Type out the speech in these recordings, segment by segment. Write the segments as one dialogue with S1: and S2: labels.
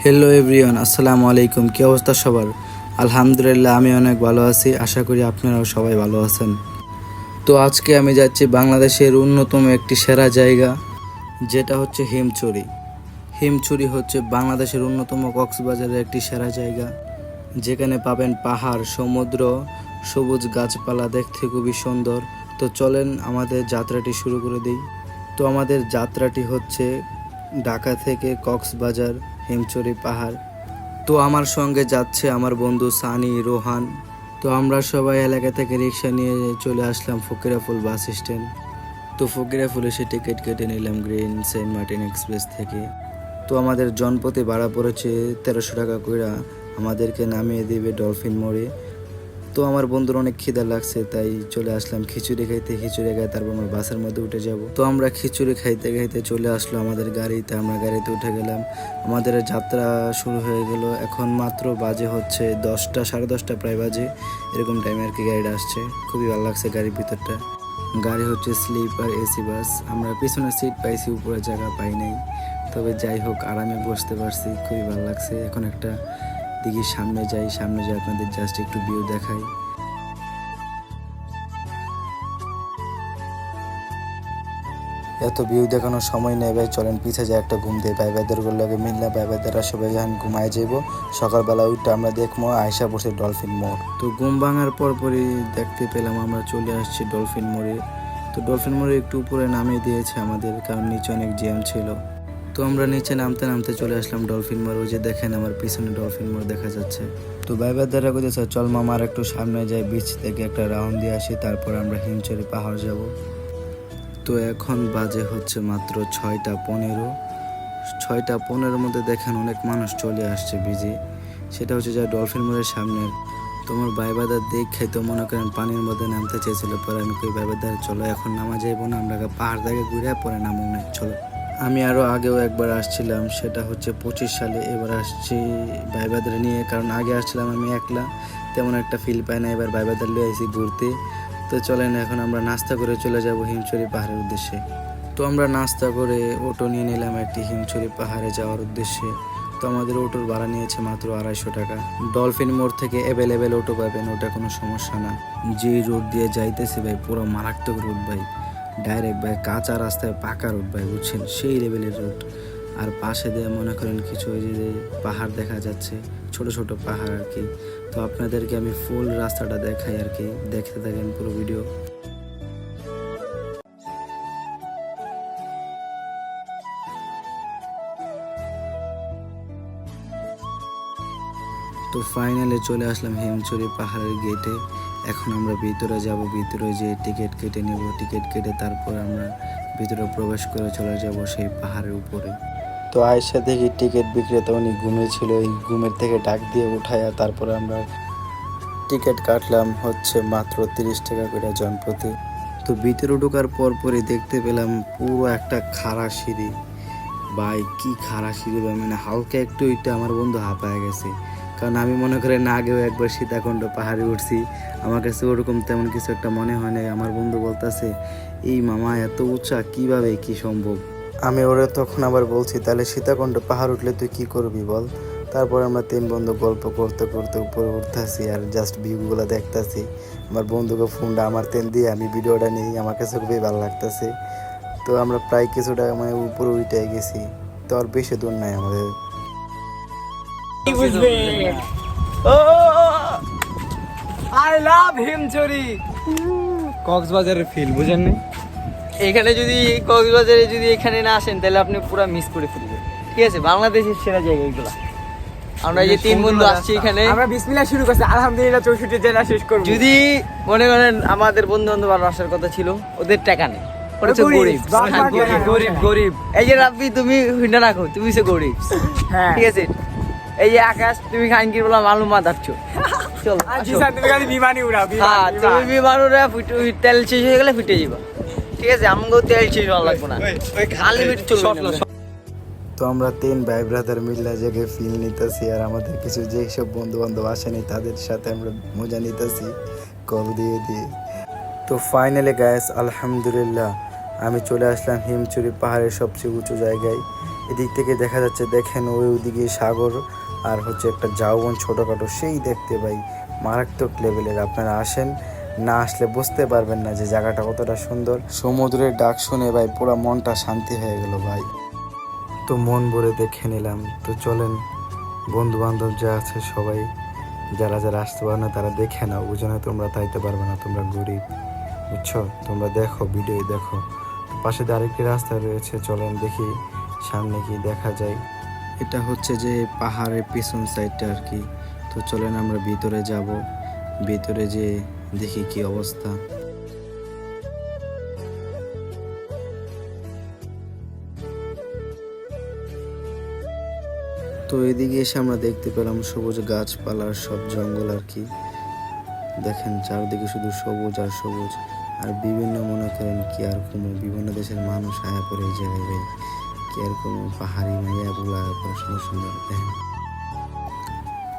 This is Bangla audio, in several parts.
S1: হ্যালো এভরিওয়ান, আসসালামু আলাইকুম। কী অবস্থা সবার? আলহামদুলিল্লাহ, আমি অনেক ভালো আছি। আশা করি আপনারাও সবাই ভালো আছেন। তো আজকে আমি যাচ্ছি বাংলাদেশের অন্যতম একটি সেরা জায়গা, যেটা হচ্ছে হিমছড়ি। হিমছড়ি হচ্ছে বাংলাদেশের অন্যতম কক্সবাজারের একটি সেরা জায়গা, যেখানে পাবেন পাহাড়, সমুদ্র, সবুজ গাছপালা, দেখতে খুবই সুন্দর। তো চলেন আমাদের যাত্রাটি শুরু করে দিই। তো আমাদের যাত্রাটি হচ্ছে ঢাকা থেকে কক্সবাজার, হিমছড়ি পাহাড়। তো আমার সঙ্গে যাচ্ছে আমার বন্ধু সানি, রোহান। তো আমরা সবাই এলাকা থেকে রিক্সা নিয়ে চলে আসলাম ফকিরাপুল বাস স্ট্যান্ড। তো ফকিরাপুল এসে টিকিট কেটে নিলাম গ্রিন সেন্ট মার্টিন এক্সপ্রেস থেকে। তো আমাদের জনপ্রতি ভাড়া পড়েছে 1300 টাকা কইরা। আমাদেরকে নামিয়ে দিবে ডলফিন মোড়ে। তো আমার বন্ধুর অনেক খিদা লাগছে, তাই চলে আসলাম খিচুড়ি খাইতে। খিচুড়ি খাই তারপর আমরা বাসের মধ্যে উঠে যাব। তো আমরা খিচুড়ি খাইতে খাইতে চলে আসলো আমাদের গাড়িতে। আমরা গাড়িতে উঠে গেলাম। আমাদের যাত্রা শুরু হয়ে গেল। এখন মাত্র বাজে হচ্ছে 10টা, 10:30 প্রায় বাজে, এরকম টাইমে আর কি গাড়িটা আসছে। খুবই ভালো লাগছে গাড়ির ভিতরটা। গাড়ি হচ্ছে স্লিপার এসি বাস। আমরা পিছনে সিট পাইছি, উপরে জায়গা পাই নাই। তবে যাই হোক, আরামে বসতে পারছি, খুবই ভালো লাগছে। এখন একটা দিকে সামনে যাই আপনাদের জাস্ট একটু ভিউ দেখাই। এত ভিউ দেখানোর সময় নেই ভাই, চলেন পিছে যায় একটা ঘুম দিয়ে ভাই ভাইদের লাগে মিললে ভাই ভাইদেরা সবাই যখন ঘুমায় যাইব, সকালবেলা ওইটা আমরা দেখবো আয়সা বসে ডলফিন মোড়। তো ঘুম ভাঙার পরপরই দেখতে পেলাম আমরা চলে আসছি ডলফিন মোড়ে। তো ডলফিন মোড়ে একটু উপরে নামিয়ে দিয়েছে আমাদের, কারণ নিচে অনেক জ্যাম ছিল। তো আমরা নিচে নামতে নামতে চলে আসলাম ডলফিন মোড়। ওই যে দেখেন আমার পিছনে ডলফিন মোড় দেখা যাচ্ছে। তো ভাই ভাইদারা কইতেছে চল মামা আর একটু সামনে যাই, বিচ থেকে একটা রাউন্ড দিয়ে আসি, তারপর আমরা হিমছড়ি পাহাড় যাব। তো এখন বাজে হচ্ছে মাত্র 6টা 15। 6টা 15-র মধ্যে দেখেন অনেক মানুষ চলে আসছে বিজে। সেটা হচ্ছে যে ডলফিন মোড়ের সামনে। তোমার ভাইবাদার দেখে তো মনে করেন পানির মধ্যে নামতে চেয়েছিল, পরে আমি কই ভাইবাদার চলো এখন নামা যাইবো না, আমরা পাহাড় থেকে ঘুরে পরে নামো না, চলো। আমি আরও আগেও একবার আসছিলাম, সেটা হচ্ছে 25 সালে। এবার আসছি ভাইবাদার নিয়ে, কারণ আগে আসছিলাম আমি একলা, তেমন একটা ফিল পাই না। এবার ভাইবাদার লিয়ে আইছি ঘুরতে। তো চলেন এখন আমরা নাস্তা করে চলে যাব হিমছড়ি পাহাড়ের উদ্দেশ্যে। তো আমরা নাস্তা করে অটো নিয়ে নিলাম একটি হিমছড়ি পাহাড়ে যাওয়ার উদ্দেশ্যে। তো আমাদের অটোর ভাড়া নিয়েছে মাত্র 250 টাকা। ডলফিন মোড় থেকে অ্যাভেলেবেল অটো পাবেন, ওটা কোনো সমস্যা না। যে রোড দিয়ে যাইতেছি ভাই, পুরো মারাত্মক রোড ভাই, ডাইরেক্ট ভাই কাঁচা রাস্তায় পাকা রোড ভাই, বুঝছেন, সেই লেভেলের রোড। আর পাশে দিয়ে মনে করেন কিছু ওই যে পাহাড় দেখা যাচ্ছে, ছোট ছোট পাহাড় আর কি। তো আপনাদেরকে আমি ফুল রাস্তাটা দেখাই আর কি, দেখতে থাকেন পুরো ভিডিও। তো ফাইনালি চলে আসলাম হিমছড়ি পাহাড়ের গেটে। এখন আমরা ভিতরে যাব, ভিতরে যে টিকিট কেটে নেব, টিকিট কেটে তারপর আমরা ভিতরে প্রবেশ করে চলে যাব সেই পাহাড়ের উপরে। তো আয়েশা দেখি টিকিট বিক্রেতা উনি ঘুমিয়েছিল, এই ঘুমের থেকে ডাক দিয়ে উঠায়া তারপরে আমরা টিকিট কাটলাম হচ্ছে মাত্র 30 টাকা করে জনপ্রতি। তো ভিতরে ঢোকার পরপরই দেখতে পেলাম পুরো একটা খাড়া সিঁড়ি। ভাই কি খাড়া সিঁড়ি ভাই, মানে হালকা একটু এটা আমার বন্ধু হাঁপায় গেছে। কারণ আমি মনে করেন আগেও একবার সীতাকুণ্ড পাহাড়ে উঠছি, আমার কাছে ওরকম তেমন কিছু একটা মনে হয় না। আমার বন্ধু বলতেছে এই মামা এত উঁচা কিভাবে, কি সম্ভব? আমি ওরে তখন আবার বলছি তাহলে সীতাকুণ্ড পাহাড় উঠলে তুই কি করবি বল। তারপর আমরা 3 বন্ধু গল্প করতে করতে উপরে উঠতেছি আর জাস্ট ভিউগুলো দেখতেছি। আমার বন্ধুকে ফোনটা আমার দিয়ে আমি ভিডিওটা নিই, আমার কাছে খুবই ভালো লাগতেছে। তো আমরা প্রায় কিছুটা মানে উপরে উঠে গেছি। তো আর বেশি দূর নাই আমাদের।
S2: I love Himchhari. কক্সবাজারের ফিল বুঝেন না? এখানে যদি কক্সবাজারে যদি এখানে না আসেন তাহলে আপনি পুরো মিস করে ফেলবেন। ঠিক আছে, বাংলাদেশের সেরা জায়গা এগুলা। আমরা যে 3 বন্ধু আসছি এখানে, আমরা বিসমিল্লাহ শুরু করছি, আলহামদুলিল্লাহ 64 জেলা শেষ করব। যদি মনে করেন আমাদের বন্ধু বান্ধব আসার কথা ছিল, ওদের টাকা নেই, ওরা তো গরিব গরিব গরিব। এই যে রাব্বি তুমি হুন্ডা রাখো, তুমি সে গরিব। হ্যাঁ ঠিক আছে। এই যে আকাশ, তুমি খানকির বলা মালুমা দাচ্ছো, চলো তুমি খালি বিমানই উড়াও। হ্যাঁ তুমি বিমান উড়া, তেল শেষ হয়ে গেলে ফিটে যাবা। ঠিক আছে, আমাকেও তেল শেষ হওয়া লাগবে না, খালি ফিট চলবে।
S1: তো আমরা 3 ভাই ব্রাদার মিল্লা জায়গায় ফিল নিতেছি, আর আমাদের কিছু যেসব বন্ধু বান্ধব আসেনি তাদের সাথে আমরা মজা নিতেছি কল দিয়ে দিয়ে। তো ফাইনালি গাইস, আলহামদুলিল্লাহ আমি চলে আসলাম হিমছড়ি পাহাড়ের সবচেয়ে উঁচু জায়গায়। এদিক থেকে দেখা যাচ্ছে, দেখেন ওইদিকে সাগর আর হচ্ছে একটা ঝাউবন ছোটোখাটো, সেই দেখতে ভাই মারাত্মক লেভেলের। আপনারা আসেন, না আসলে বুঝতে পারবেন না যে জায়গাটা কতটা সুন্দর। সমুদ্রের ডাক শুনে ভাই পুরো মনটা শান্তি হয়ে গেল ভাই। তো মন ভরে দেখে নিলাম। তো চলেন, বন্ধু বান্ধব যা আছে সবাই, যারা যারা আসতে পারো না তারা দেখে নাও, বুঝো না তোমরা তাইতে পারবে না, তোমরা গরিব, বুঝছো? তোমরা দেখো, ভিডিও দেখো। পাশে দিয়ে আরেকটি রাস্তা রয়েছে, চলেন দেখি সামনে কি দেখা যায়। এটা হচ্ছে যে পাহাড়ের পিছন সাইডটা আর কি। তো চলেন আমরা ভিতরে যাব, ভিতরে যে দেখি কি অবস্থা। তো এদিকে এসে আমরা দেখতে পেলাম সবুজ গাছপালার সব জঙ্গল আর কি। দেখেন চারদিকে শুধু সবুজ আর সবুজ, আর বিভিন্ন মনে করেন কি আর কোনো বিভিন্ন দেশের মানুষ আয়া পড়ে এই জায়গায় ভাই, কি আর কোনো পাহাড়ি মাইয়াগুলা সুন্দর সুন্দর দেখেন।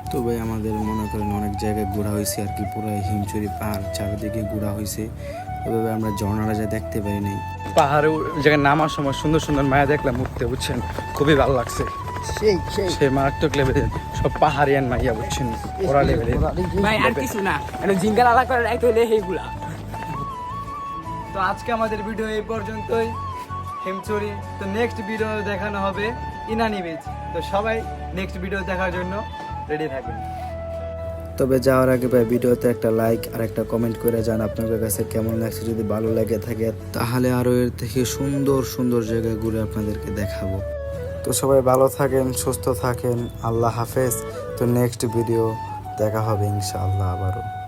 S1: তো ভাই আমাদের মনে করেন অনেক জায়গায় ঘোরা হয়েছে আর কি, পুরো হিমচুরি পাহাড় চারদিকে ঘোরা হয়েছে, এভাবে আমরা ঝর্ণাটা যা দেখতে পারি নাই।
S2: পাহাড়ে জায়গায় নামার সময় সুন্দর সুন্দর মায়া দেখলাম উঠতে, বুঝছেন, খুবই ভালো লাগছে। সেই মারাত্মক লেভেলের সব পাহাড়িয়ান মাইয়া, বুঝছেন, ওরা লেভেলের
S3: ভাই আর কিছু না, এটা জিঙ্গাল আলাদা করে রাখতে হলে এইগুলা।
S2: তো আজকে আমাদের ভিডিও এই পর্যন্তই, হিমচুরি। তো নেক্সট ভিডিও দেখানো হবে ইনানি বিচ। তো সবাই নেক্সট ভিডিও দেখার জন্য রেডি থাকবেন।
S1: তবে যাওয়ার আগে ভাই ভিডিওতে একটা লাইক আর একটা কমেন্ট করে যান আপনাদের কাছে কেমন লাগছে। যদি ভালো লাগে থাকে তাহলে আরও এর থেকে সুন্দর সুন্দর জায়গা ঘুরে আপনাদেরকে দেখাবো। তো সবাই ভালো থাকেন, সুস্থ থাকেন, আল্লাহ হাফেজ। তো নেক্সট ভিডিও দেখা হবে ইনশাআল্লাহ আবারও।